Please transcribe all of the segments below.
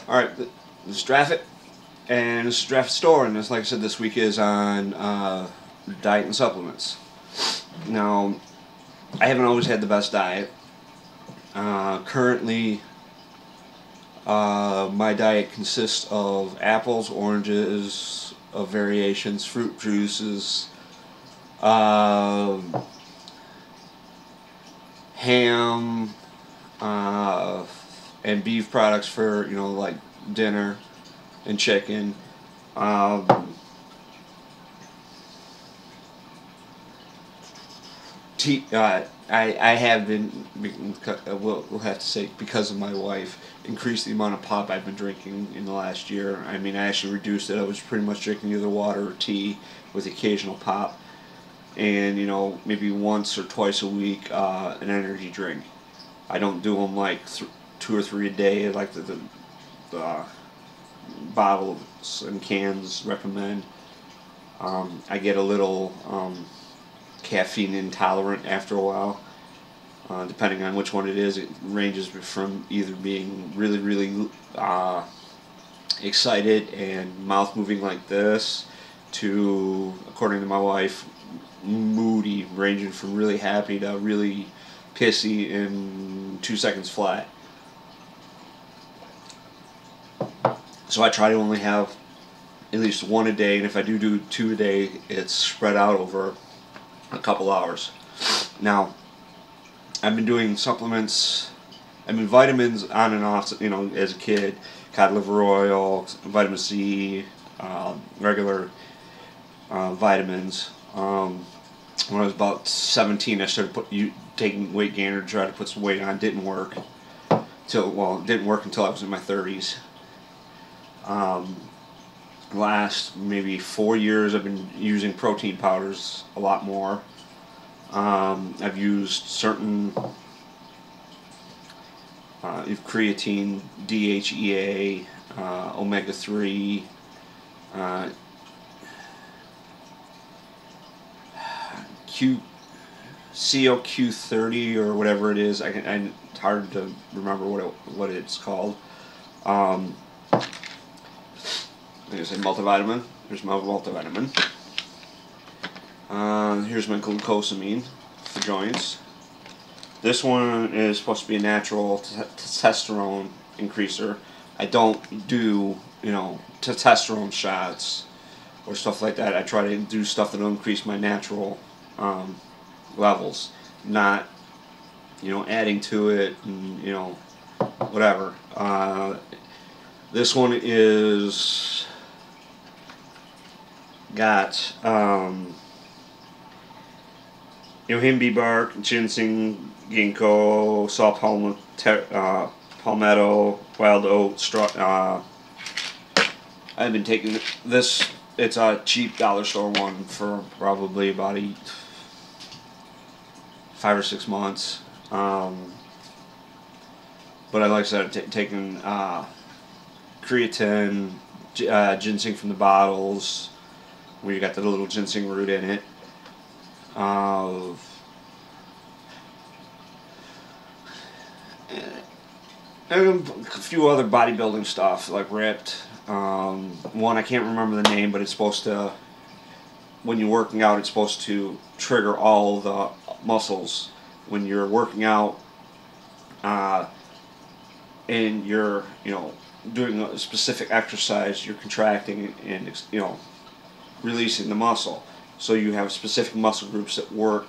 Alright, this is Draffet, and this is Draffet Store, and this, like I said, this week is on diet and supplements. Now, I haven't always had the best diet. Currently, my diet consists of apples, oranges, of variations, fruit juices, ham, and beef products for, like dinner and chicken. I have been, we'll have to say, because of my wife, increased the amount of pop I've been drinking in the last year. I mean, I actually reduced it. I was pretty much drinking either water or tea with occasional pop. And, maybe once or twice a week, an energy drink. I don't do them like 2 or 3 a day, like the bottles and cans recommend. I get a little caffeine intolerant after a while, depending on which one it is. It ranges from either being really, really excited and mouth moving like this to, according to my wife, moody, ranging from really happy to really pissy in 2 seconds flat. So I try to only have at least 1 a day, and if I do 2 a day, it's spread out over a couple hours. Now, I've been doing supplements, vitamins on and off, as a kid. Cod liver oil, vitamin C, regular vitamins. When I was about 17, I started taking weight gainer to try to put some weight on. Didn't work. It didn't work until I was in my 30s. Last maybe 4 years, I've been using protein powders a lot more. I've used certain creatine, DHEA, omega-3, COQ30 or whatever it is. It's hard to remember what it's called. There's a multivitamin. Here's my multivitamin. Here's my glucosamine for joints. This one is supposed to be a natural testosterone increaser. I don't do, testosterone shots or stuff like that. I try to do stuff that will increase my natural levels, not, adding to it and, whatever. This one is got himbe bark, ginseng, ginkgo, saw palmetto, wild oat, straw. I've been taking this. It's a cheap dollar store one for probably about 5 or 6 months. But like I said, I've taken creatine, ginseng from the bottles, where you got the little ginseng root in it. And a few other bodybuilding stuff, like Ripped. One, I can't remember the name, but it's supposed to, when you're working out, it's supposed to trigger all the muscles. When you're working out and you're, doing a specific exercise, you're contracting and, releasing the muscle. So you have specific muscle groups that work,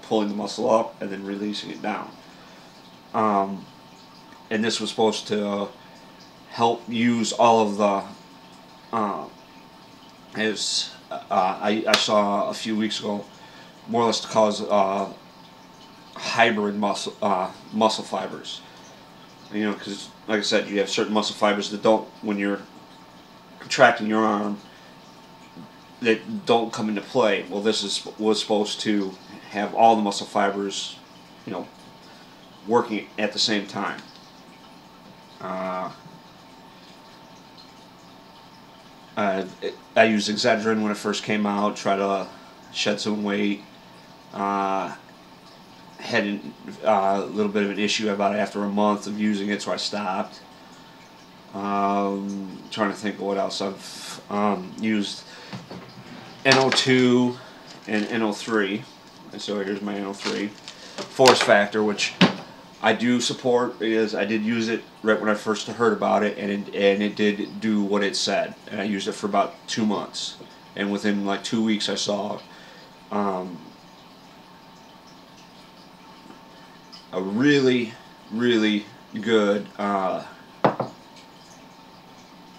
pulling the muscle up and then releasing it down. And this was supposed to help use all of the, I saw a few weeks ago, more or less to cause hybrid muscle fibers. Because, like I said, you have certain muscle fibers that don't, when you're contracting your arm, that don't come into play. Well, this was supposed to have all the muscle fibers, working at the same time. I used Excedrin when it first came out, tried to shed some weight. Had a little bit of an issue about it after a month of using it, so I stopped. Trying to think of what else I've used. NO2 and NO3. And so here's my NO3. Force factor, which I do support, because I did use it right when I first heard about it, and it did do what it said. And I used it for about 2 months, and within like 2 weeks I saw a really, really good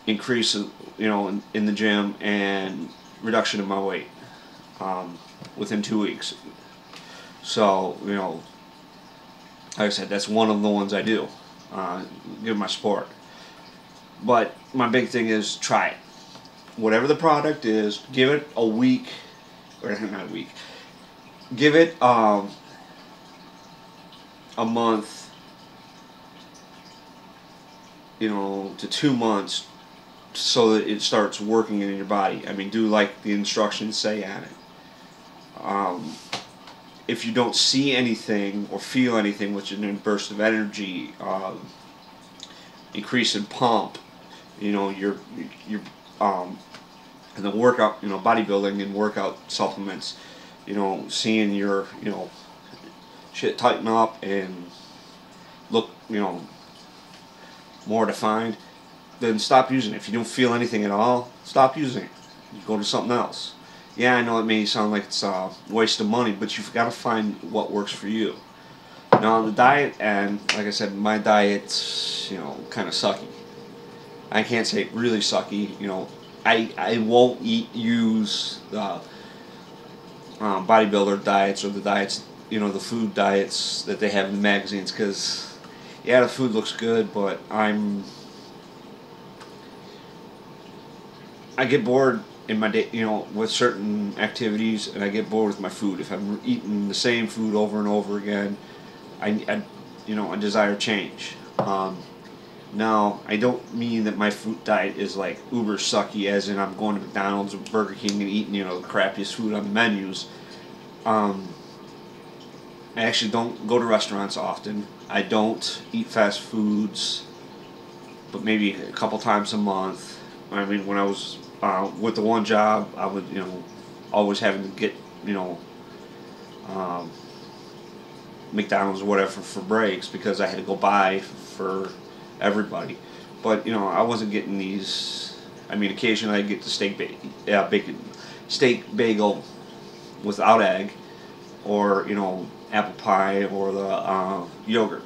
increase, in the gym, and reduction in my weight within 2 weeks. So, like I said, that's one of the ones I do. Give my support. But my big thing is try it. Whatever the product is, give it a week, or not a week. Give it a month, to 2 months, so that it starts working in your body. I mean, do like the instructions say on it. If you don't see anything or feel anything, which is a burst of energy, increase in pump, your and the workout, bodybuilding and workout supplements, seeing your, shit tighten up and look, more defined, then stop using it. If you don't feel anything at all, stop using it. You go to something else. Yeah, I know it may sound like it's a waste of money, but you've got to find what works for you. Now, on the diet end, like I said, my diet's, kind of sucky. I can't say really sucky. I won't use the bodybuilder diets, or the diets, the food diets that they have in the magazines, because, yeah, the food looks good, but I get bored in my day, with certain activities, and I get bored with my food. If I'm eating the same food over and over again, I desire change. Now, I don't mean that my food diet is like uber sucky, as in I'm going to McDonald's or Burger King and eating, the crappiest food on the menus. I actually don't go to restaurants often. I don't eat fast foods, but maybe a couple times a month. I mean, when I was with the one job, I would, always having to get, McDonald's or whatever for breaks, because I had to go buy for everybody. But, I wasn't getting these. I mean, occasionally I'd get the steak bagel without egg, or, apple pie, or the yogurt.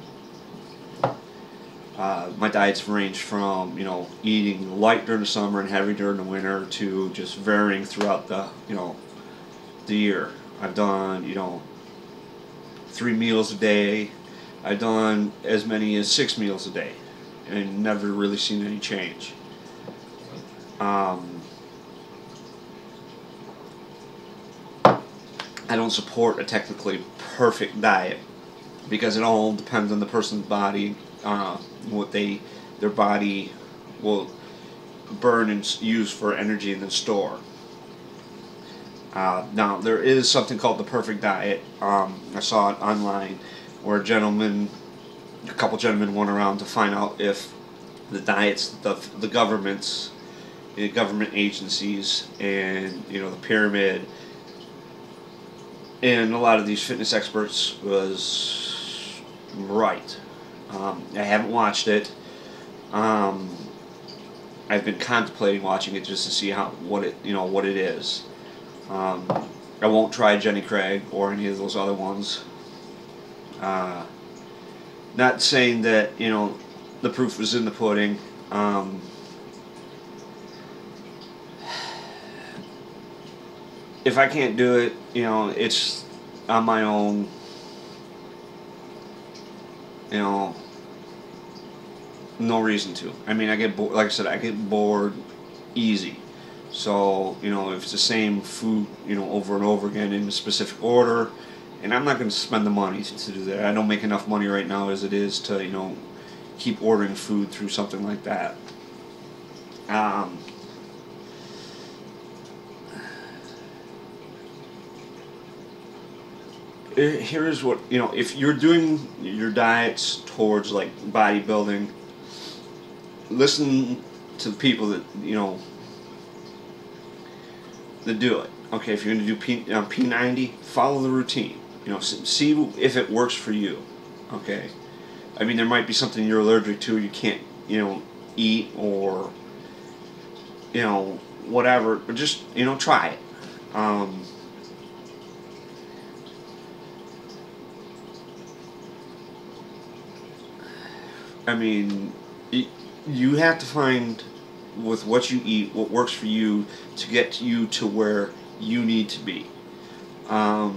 My diets range from, eating light during the summer and heavy during the winter, to just varying throughout the year. I've done, 3 meals a day. I've done as many as 6 meals a day, and never really seen any change. I don't support a technically perfect diet, because it all depends on the person's body, what their body will burn and use for energy and then store. Now, there is something called the perfect diet. I saw it online, where a couple gentlemen went around to find out if the diets, the government agencies, and the pyramid, and a lot of these fitness experts was right. I haven't watched it. I've been contemplating watching it just to see what it is. I won't try Jenny Craig or any of those other ones. Not saying that the proof was in the pudding. If I can't do it, it's on my own. No reason to. I mean, I get bored. Like I said, I get bored easy. So, if it's the same food, over and over again in a specific order, and I'm not going to spend the money to do that. I don't make enough money right now as it is to, keep ordering food through something like that. Here's what, if you're doing your diets towards like bodybuilding, listen to the people that that do it. Okay, if you're going to do P90, follow the routine. See if it works for you. Okay, I mean there might be something you're allergic to, you can't eat, or whatever. But just try it. I mean, you have to find with what you eat what works for you to get you to where you need to be. I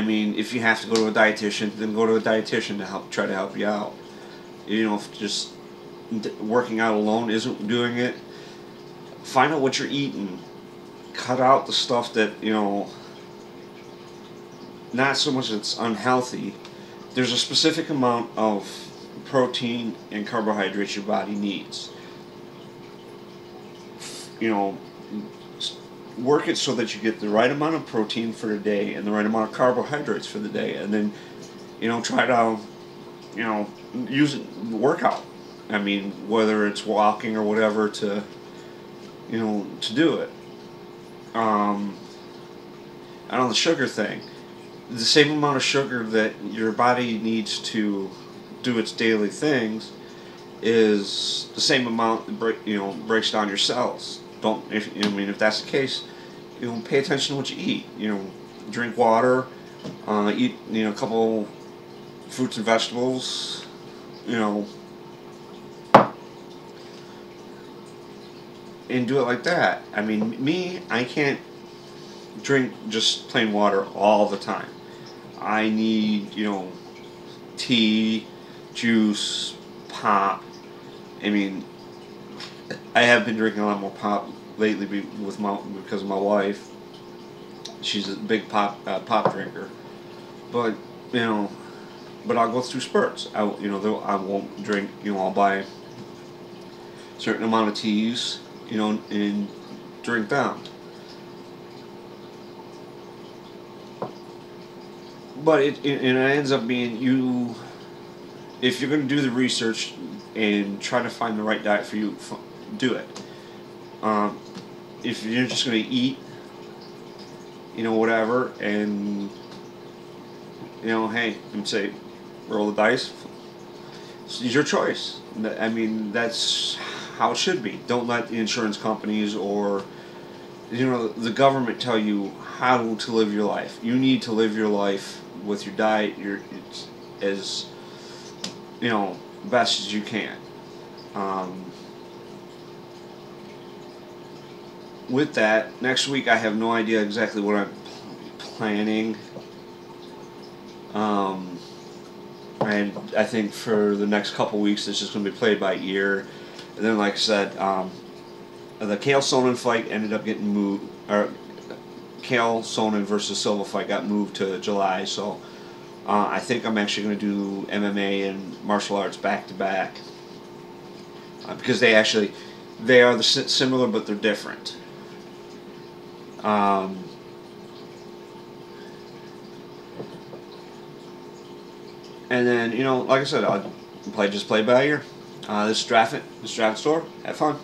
mean, if you have to go to a dietitian, then go to a dietitian to try to help you out. If just working out alone isn't doing it, find out what you're eating. Cut out the stuff that not so much that's unhealthy. There's a specific amount of protein and carbohydrates your body needs. Work it so that you get the right amount of protein for the day and the right amount of carbohydrates for the day, and then try to use it workout. I mean, whether it's walking or whatever to to do it. And on the sugar thing, the same amount of sugar that your body needs to do its daily things is the same amount that breaks down your cells. If that's the case, pay attention to what you eat. Drink water, eat a couple fruits and vegetables. And do it like that. I mean, I can't drink just plain water all the time. I need tea, juice, pop. I mean, I have been drinking a lot more pop lately because of my wife. She's a big pop drinker, but I'll go through spurts. I won't drink. I'll buy a certain amount of teas, and drink them. But it ends up being if you're going to do the research and try to find the right diet for you, do it. If you're just going to eat, whatever, and hey, and say roll the dice, it's your choice. I mean, that's how it should be. Don't let the insurance companies or the government tell you how to live your life. You need to live your life with your diet as best as you can. With that, next week I have no idea exactly what I'm planning. And I think for the next couple weeks it's just going to be played by ear. And then, like I said, the Chael Sonnen fight ended up getting moved, or Chael Sonnen versus Silva fight got moved to July. So I think I'm actually going to do MMA and martial arts back to back, because they are similar, but they're different. And then like I said, I'll just play by ear. This is Draffet, store. Have fun.